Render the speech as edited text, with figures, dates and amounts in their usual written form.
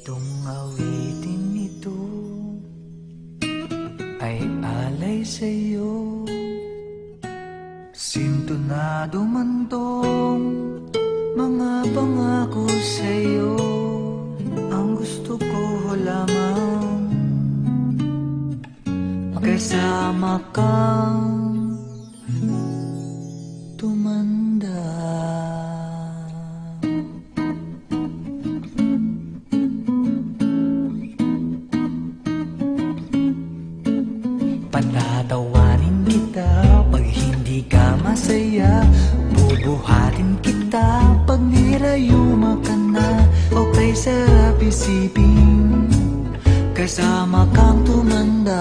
Itong awitin ito ay alay sa'yo. Sintonado man tong mga pangako sa'yo. Ang gusto ko lamang makasama kang tumanda. Patatawarin kita pag hindi ka masaya. Bubuhatin kita pag nirayuma ka na. Okay, sarap isipin kasama kang tumanda.